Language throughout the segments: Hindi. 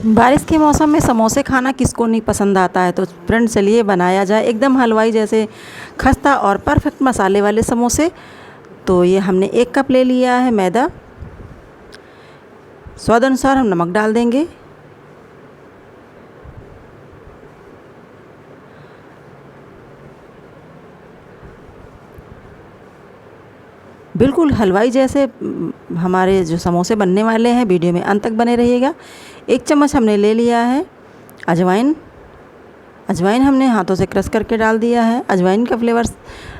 बारिश के मौसम में समोसे खाना किसको नहीं पसंद आता है। तो फ्रेंड चलिए बनाया जाए एकदम हलवाई जैसे खस्ता और परफेक्ट मसाले वाले समोसे। तो ये हमने 1 कप ले लिया है मैदा। स्वाद अनुसार हम नमक डाल देंगे। बिल्कुल हलवाई जैसे हमारे जो समोसे बनने वाले हैं, वीडियो में अंत तक बने रहिएगा। 1 चम्मच हमने ले लिया है अजवाइन। अजवाइन हमने हाथों से क्रश करके डाल दिया है। अजवाइन का फ्लेवर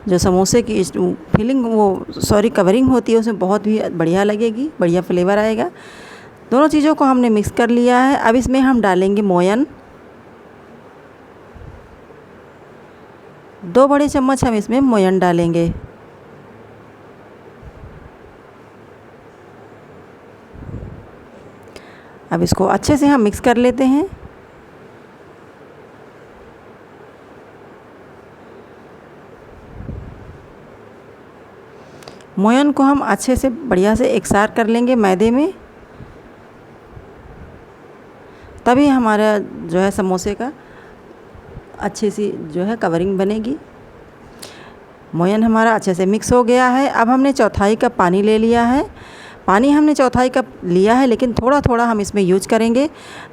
जो समोसे की फीलिंग कवरिंग होती है उसमें बहुत ही बढ़िया लगेगी, बढ़िया फ्लेवर आएगा। दोनों चीज़ों को हमने मिक्स कर लिया है। अब इसमें हम डालेंगे मोयन। 2 बड़े चम्मच हम इसमें मोयन डालेंगे। अब इसको अच्छे से हम मिक्स कर लेते हैं। मोयन को हम अच्छे से बढ़िया से एकसार कर लेंगे मैदे में, तभी हमारा जो है समोसे का अच्छी सी जो है कवरिंग बनेगी। मोयन हमारा अच्छे से मिक्स हो गया है। अब हमने 1/4 कप पानी ले लिया है। पानी हमने 1/4 कप लिया है, लेकिन थोड़ा थोड़ा हम इसमें यूज करेंगे।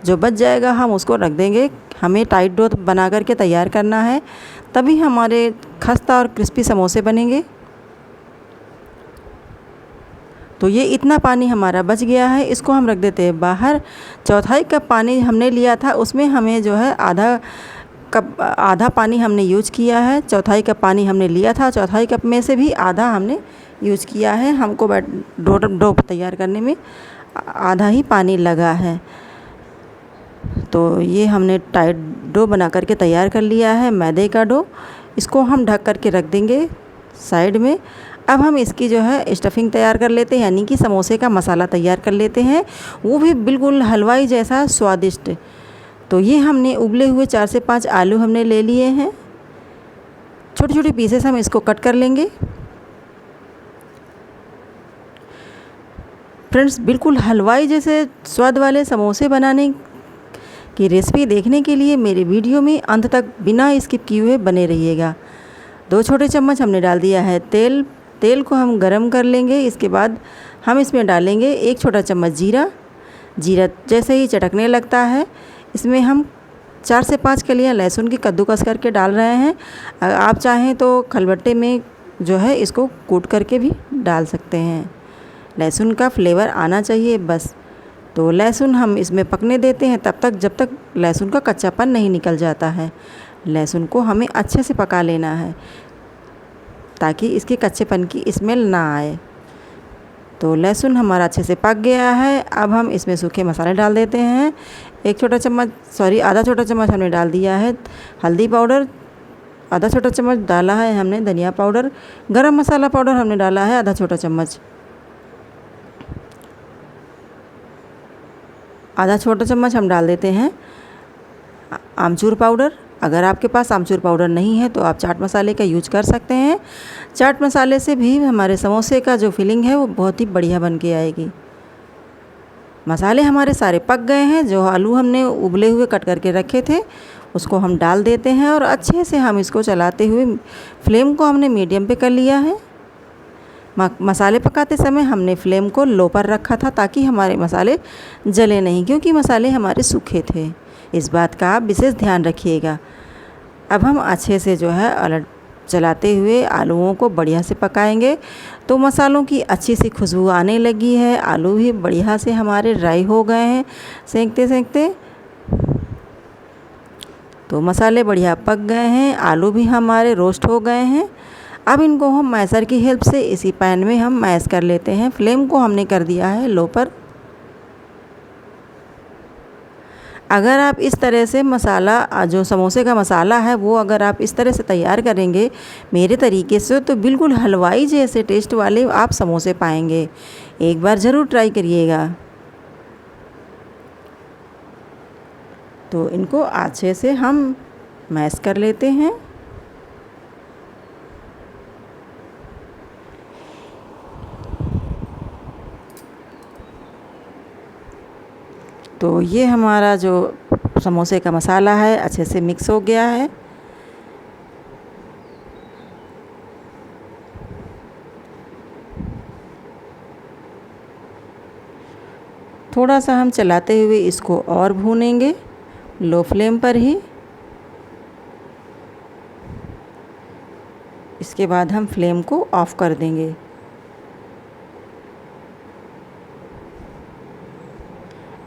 जो बच जाएगा हम उसको रख देंगे। हमें टाइट डो बना करके तैयार करना है, तभी हमारे खस्ता और क्रिस्पी समोसे बनेंगे। तो ये इतना पानी हमारा बच गया है, इसको हम रख देते हैं बाहर। 1/4 कप पानी हमने लिया था, उसमें हमें जो है आधा पानी हमने यूज किया है। 1/4 कप पानी हमने लिया था, 1/4 कप में से भी आधा हमने यूज किया है। हमको डो तैयार करने में आधा ही पानी लगा है। तो ये हमने टाइट डो बना करके तैयार कर लिया है, मैदे का डो। इसको हम ढक करके रख देंगे साइड में। अब हम इसकी जो है स्टफिंग तैयार कर लेते हैं, यानी कि समोसे का मसाला तैयार कर लेते हैं, वो भी बिल्कुल हलवाई जैसा स्वादिष्ट। तो ये हमने उबले हुए 4 से 5 आलू हमने ले लिए हैं। छोटे छोटे पीसेस हम इसको कट कर लेंगे। फ्रेंड्स, बिल्कुल हलवाई जैसे स्वाद वाले समोसे बनाने की रेसिपी देखने के लिए मेरे वीडियो में अंत तक बिना स्किप किए हुए बने रहिएगा। 2 छोटे चम्मच हमने डाल दिया है तेल। तेल को हम गरम कर लेंगे। इसके बाद हम इसमें डालेंगे 1 छोटा चम्मच जीरा। जीरा जैसे ही चटकने लगता है, इसमें हम 4 से 5 कलियां लहसुन की कद्दूकस करके डाल रहे हैं। आप चाहें तो खलबट्टे में जो है इसको कूट करके भी डाल सकते हैं। लहसुन का फ्लेवर आना चाहिए बस। तो लहसुन हम इसमें पकने देते हैं तब तक जब तक लहसुन का कच्चापन नहीं निकल जाता है। लहसुन को हमें अच्छे से पका लेना है ताकि इसके कच्चेपन की स्मेल ना आए। तो लहसुन हमारा अच्छे से पक गया है। अब हम इसमें सूखे मसाले डाल देते हैं। आधा छोटा चम्मच हमने डाल दिया है हल्दी पाउडर। आधा छोटा चम्मच डाला है हमने धनिया पाउडर। गरम मसाला पाउडर हमने डाला है आधा छोटा चम्मच। आधा छोटा चम्मच हम डाल देते हैं आमचूर पाउडर। अगर आपके पास आमचूर पाउडर नहीं है तो आप चाट मसाले का यूज कर सकते हैं। चाट मसाले से भी हमारे समोसे का जो फीलिंग है वो बहुत ही बढ़िया बन के आएगी। मसाले हमारे सारे पक गए हैं। जो आलू हमने उबले हुए कट करके रखे थे उसको हम डाल देते हैं और अच्छे से हम इसको चलाते हुए फ्लेम को हमने मीडियम पे कर लिया है। मसाले पकाते समय हमने फ्लेम को लो पर रखा था ताकि हमारे मसाले जले नहीं, क्योंकि मसाले हमारे सूखे थे। इस बात का आप विशेष ध्यान रखिएगा। अब हम अच्छे से जो है चलाते हुए आलूओं को बढ़िया से पकाएंगे। तो मसालों की अच्छी सी खुशबू आने लगी है। आलू भी बढ़िया से हमारे ड्राई हो गए हैं सेंकते सेंकते। तो मसाले बढ़िया पक गए हैं, आलू भी हमारे रोस्ट हो गए हैं। अब इनको हम मैशर की हेल्प से इसी पैन में हम मैश कर लेते हैं। फ्लेम को हमने कर दिया है लो पर। अगर आप इस तरह से मसाला जो समोसे का मसाला है वो अगर आप इस तरह से तैयार करेंगे मेरे तरीके से, तो बिल्कुल हलवाई जैसे टेस्ट वाले आप समोसे पाएंगे। एक बार ज़रूर ट्राई करिएगा। तो इनको अच्छे से हम मैश कर लेते हैं। तो तो ये हमारा जो समोसे का मसाला है अच्छे से मिक्स हो गया है। थोड़ा सा हम चलाते हुए इसको और भूनेंगे लो फ्लेम पर ही। इसके बाद हम फ्लेम को ऑफ कर देंगे।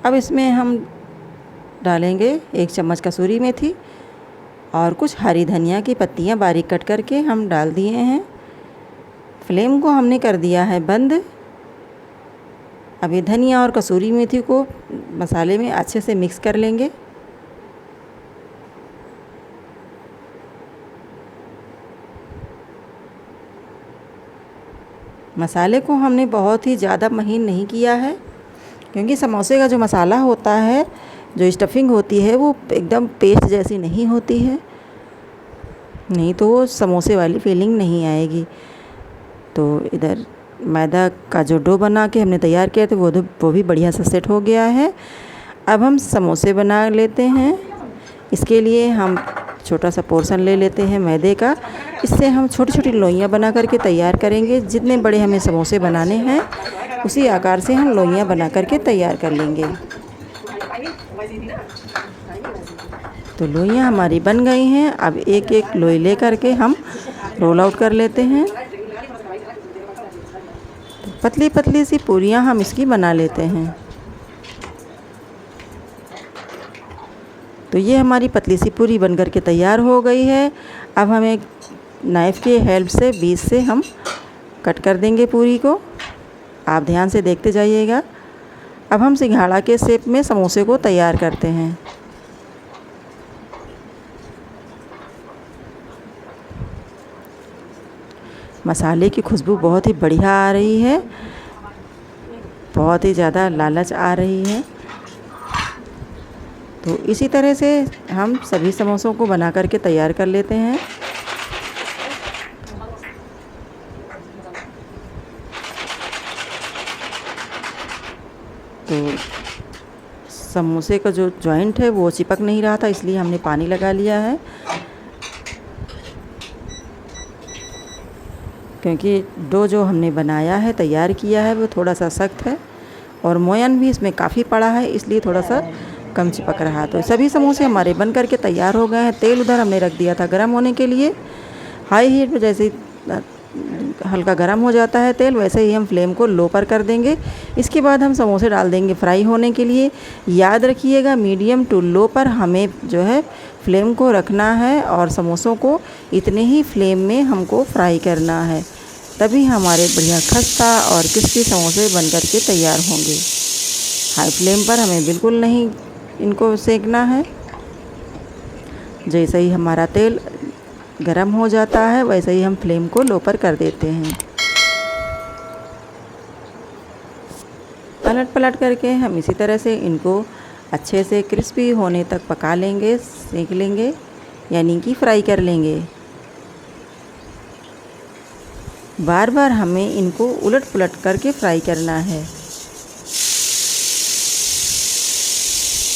अब इसमें हम डालेंगे 1 चम्मच कसूरी मेथी और कुछ हरी धनिया की पत्तियां बारीक कट करके हम डाल दिए हैं। फ्लेम को हमने कर दिया है बंद। अब ये धनिया और कसूरी मेथी को मसाले में अच्छे से मिक्स कर लेंगे। मसाले को हमने बहुत ही ज़्यादा महीन नहीं किया है, क्योंकि समोसे का जो मसाला होता है, जो स्टफिंग होती है, वो एकदम पेस्ट जैसी नहीं होती है, नहीं तो वो समोसे वाली फीलिंग नहीं आएगी। तो इधर मैदा का जो डो बना के हमने तैयार किया था वो भी बढ़िया सा सेट हो गया है। अब हम समोसे बना लेते हैं। इसके लिए हम छोटा सा पोर्शन ले लेते हैं मैदे का। इससे हम छोटी छोटी लोइयाँ बना करके तैयार करेंगे। जितने बड़े हमें समोसे बनाने हैं उसी आकार से हम लोइयाँ बना करके तैयार कर लेंगे। तो लोइयाँ हमारी बन गई हैं। अब एक एक लोई ले करके हम रोल आउट कर लेते हैं। पतली पतली सी पूरियाँ हम इसकी बना लेते हैं। तो ये हमारी पतली सी पूरी बनकर के तैयार हो गई है। अब हम एक नाइफ़ के हेल्प से बीच से हम कट कर देंगे पूरी को। आप ध्यान से देखते जाइएगा। अब हम सिंघाड़ा के शेप में समोसे को तैयार करते हैं। मसाले की खुशबू बहुत ही बढ़िया आ रही है, बहुत ही ज़्यादा लालच आ रही है। तो इसी तरह से हम सभी समोसों को बना करके तैयार कर लेते हैं। तो समोसे का जो जॉइंट है वो चिपक नहीं रहा था, इसलिए हमने पानी लगा लिया है, क्योंकि डो जो हमने बनाया है, तैयार किया है, वो थोड़ा सा सख्त है और मोयन भी इसमें काफ़ी पड़ा है, इसलिए थोड़ा सा कम चिपक रहा। तो सभी समोसे हमारे बन करके तैयार हो गए हैं। तेल उधर हमने रख दिया था गर्म होने के लिए। हाई हीट पे जैसे हल्का गर्म हो जाता है तेल, वैसे ही हम फ्लेम को लो पर कर देंगे। इसके बाद हम समोसे डाल देंगे फ्राई होने के लिए। याद रखिएगा, मीडियम टू लो पर हमें जो है फ्लेम को रखना है और समोसों को इतने ही फ्लेम में हमको फ्राई करना है, तभी हमारे बढ़िया खस्ता और क्रिस्पी समोसे बन कर के तैयार होंगे। हाई फ्लेम पर हमें बिल्कुल नहीं इनको सेकना है। जैसे ही हमारा तेल गरम हो जाता है, वैसे ही हम फ्लेम को लो पर कर देते हैं। पलट पलट करके हम इसी तरह से इनको अच्छे से क्रिस्पी होने तक पका लेंगे, सेक लेंगे, यानी कि फ्राई कर लेंगे। बार बार हमें इनको उलट पुलट करके फ्राई करना है।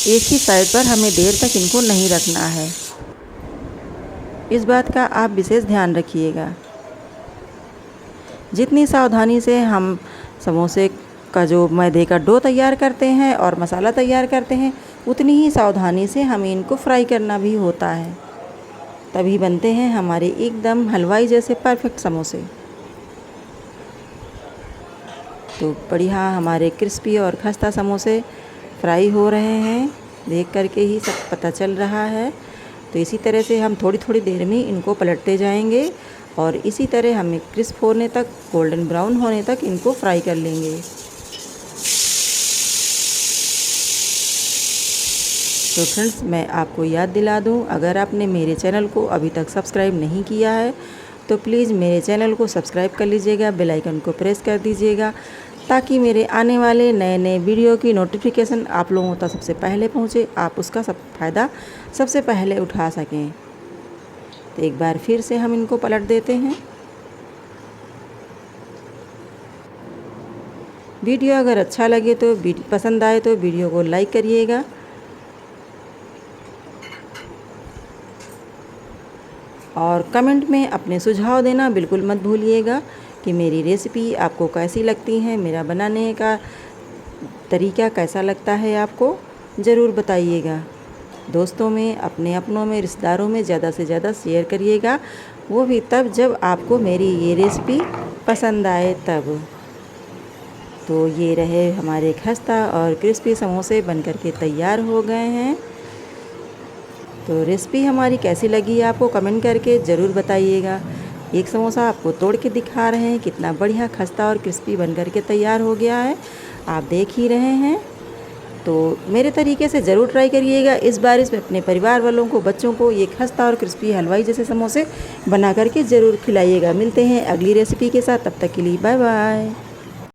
एक ही साइड पर हमें देर तक इनको नहीं रखना है, इस बात का आप विशेष ध्यान रखिएगा। जितनी सावधानी से हम समोसे का जो मैदे का डो तैयार करते हैं और मसाला तैयार करते हैं, उतनी ही सावधानी से हमें इनको फ्राई करना भी होता है, तभी बनते हैं हमारे एकदम हलवाई जैसे परफेक्ट समोसे। तो बढ़िया हमारे क्रिस्पी और खस्ता समोसे फ्राई हो रहे हैं, देख करके ही सब पता चल रहा है। तो इसी तरह से हम थोड़ी थोड़ी देर में इनको पलटते जाएंगे और इसी तरह हमें क्रिस्प होने तक, गोल्डन ब्राउन होने तक इनको फ्राई कर लेंगे। तो फ्रेंड्स, मैं आपको याद दिला दूं, अगर आपने मेरे चैनल को अभी तक सब्सक्राइब नहीं किया है तो प्लीज़ मेरे चैनल को सब्सक्राइब कर लीजिएगा, बेल आइकन को प्रेस कर दीजिएगा, ताकि मेरे आने वाले नए नए वीडियो की नोटिफिकेशन आप लोगों तक सबसे पहले पहुंचे, आप उसका सब फ़ायदा सबसे पहले उठा सकें। तो एक बार फिर से हम इनको पलट देते हैं। वीडियो अगर अच्छा लगे तो पसंद आए तो वीडियो को लाइक करिएगा। और कमेंट में अपने सुझाव देना बिल्कुल मत भूलिएगा कि मेरी रेसिपी आपको कैसी लगती है, मेरा बनाने का तरीका कैसा लगता है आपको, ज़रूर बताइएगा। दोस्तों में, अपने अपनों में, रिश्तेदारों में ज़्यादा से ज़्यादा शेयर करिएगा, वो भी तब जब आपको मेरी ये रेसिपी पसंद आए तब। तो ये रहे हमारे खस्ता और क्रिस्पी समोसे बनकर के तैयार हो गए हैं। तो रेसिपी हमारी कैसी लगी आपको कमेंट करके ज़रूर बताइएगा। एक समोसा आपको तोड़ के दिखा रहे हैं, कितना बढ़िया खस्ता और क्रिस्पी बनकर के तैयार हो गया है, आप देख ही रहे हैं। तो मेरे तरीके से ज़रूर ट्राई करिएगा। इस बारिश में अपने परिवार वालों को, बच्चों को ये खस्ता और क्रिस्पी हलवाई जैसे समोसे बना करके ज़रूर खिलाइएगा। मिलते हैं अगली रेसिपी के साथ, तब तक के लिए बाय बाय।